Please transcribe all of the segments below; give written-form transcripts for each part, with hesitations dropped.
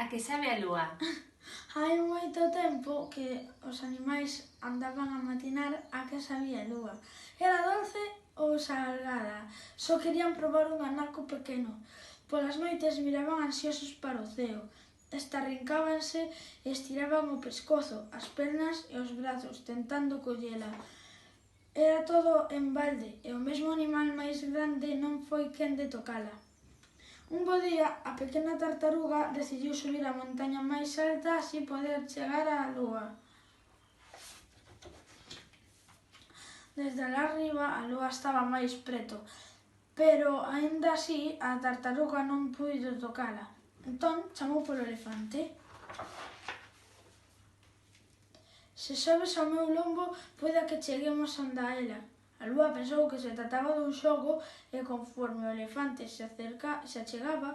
A que sabe a lúa? Hai moito tempo que os animais andaban a matinar a que sabía a lúa. Era dolce ou salgada? Só querían probar un anaco pequeno. Polas noites miraban ansiosos para o ceo. Estarrincábanse e estiraban o pescozo, as pernas e os brazos, tentando collela. Era todo en balde e o mesmo animal máis grande non foi quen de tocala. Un bo día, a pequena tartaruga decidiu subir a montaña máis alta así poder chegar á lúa. Desde alá arriba a lúa estaba máis preto, pero, aínda así, a tartaruga non puido tocala. Entón, chamou polo elefante. Se sobes ao meu lombo, poida que cheguemos onda ela. A lúa pensou que se trataba dun xogo e conforme o elefante se achegaba,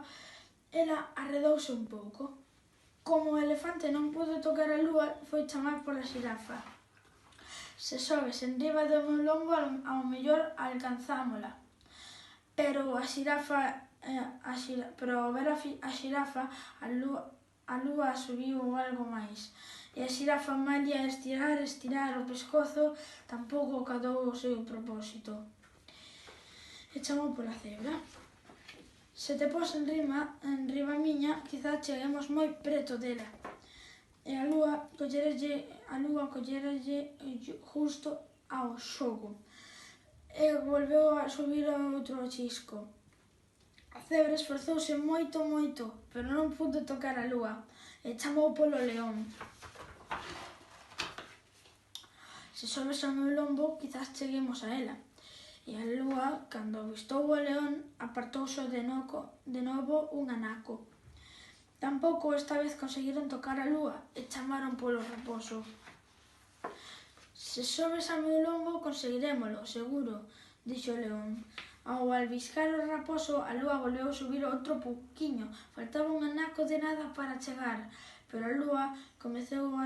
ela arredouse un pouco. Como o elefante non pudo tocar a lúa, foi chamar pola xirafa. Se sobes enriba do meu lombo, ao mellor alcanzámola. Pero ao ver a xirafa, a lúa subiu algo máis. E a xirafa malia estirar o pescozo, tampouco acadou o seu propósito. E chamou pola cebra. Se te pos enriba miña, quizá cheguemos moi preto dela. E a lúa collerelle justo ao xogo. E volveu a subir outro chisco. A cebra esforzouse moito, pero non pudo tocar a lúa. E chamou polo león. Se sobes ao meu lombo, quizás cheguemos a ela. E a lúa, cando avistou o león, apartouse de novo un anaco. Tampouco esta vez conseguiron tocar a lúa e chamaron polo raposo. Se sobes ao meu lombo, conseguirémolo, seguro, dixo o león. Ao albiscar o raposo, a lúa volveu subir outro pouquiño. Faltaba un anaco de nada para chegar, pero a lúa comezou a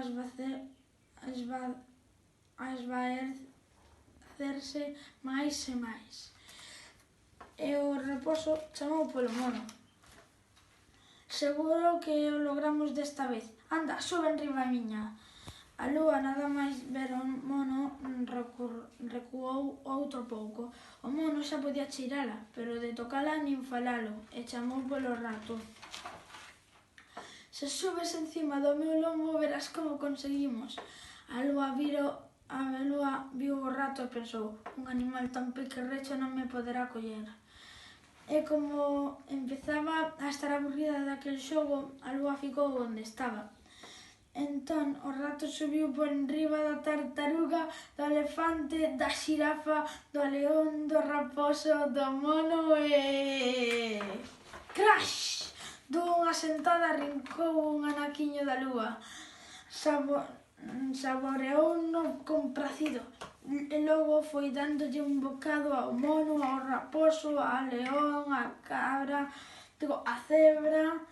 esvaecerse máis e máis. E o raposo chamou polo mono. Seguro que o logramos desta vez. Anda, sube enriba miña. A lúa, nada máis ver o mono, recuou outro pouco. O mono xa podía cheirala, pero de tocala nin falalo, e chamou polo rato. Se subes encima do meu lombo, verás como conseguimos. A lúa viu o rato e pensou: un animal tan pequerrecho non me poderá coller. E como empezaba a estar aburrida daquel xogo, a lúa ficou onde estaba. Entón, o rato subiu por enriba da tartaruga, do elefante, da xirafa, do león, do raposo, do mono e... Crash! Dunha sentada arrincou un anaquiño da lúa. Saboreouno compracido e logo foi dándolle un bocado ao mono, ao raposo, ao león, á cabra, á cebra,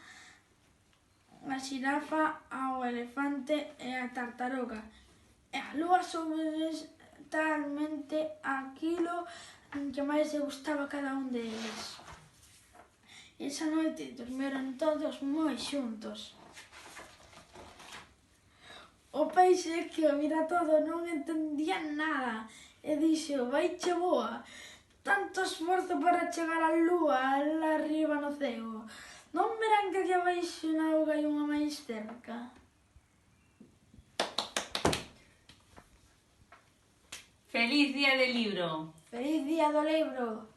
a xirafa, ao elefante e á tartaruga. E a lúa soubeles talmente aquilo que máis lle gustaba a cada un deles. Esa noite dormiron todos moi xuntos. O peixe, que o mira todo, non entendía nada e dixo: vaiche boa, tanto esforzo para chegar á lúa alá arriba no ceo. Non verán que aquí abaixo na auga hai unha máis cerca? Feliz día del libro! Feliz día do libro!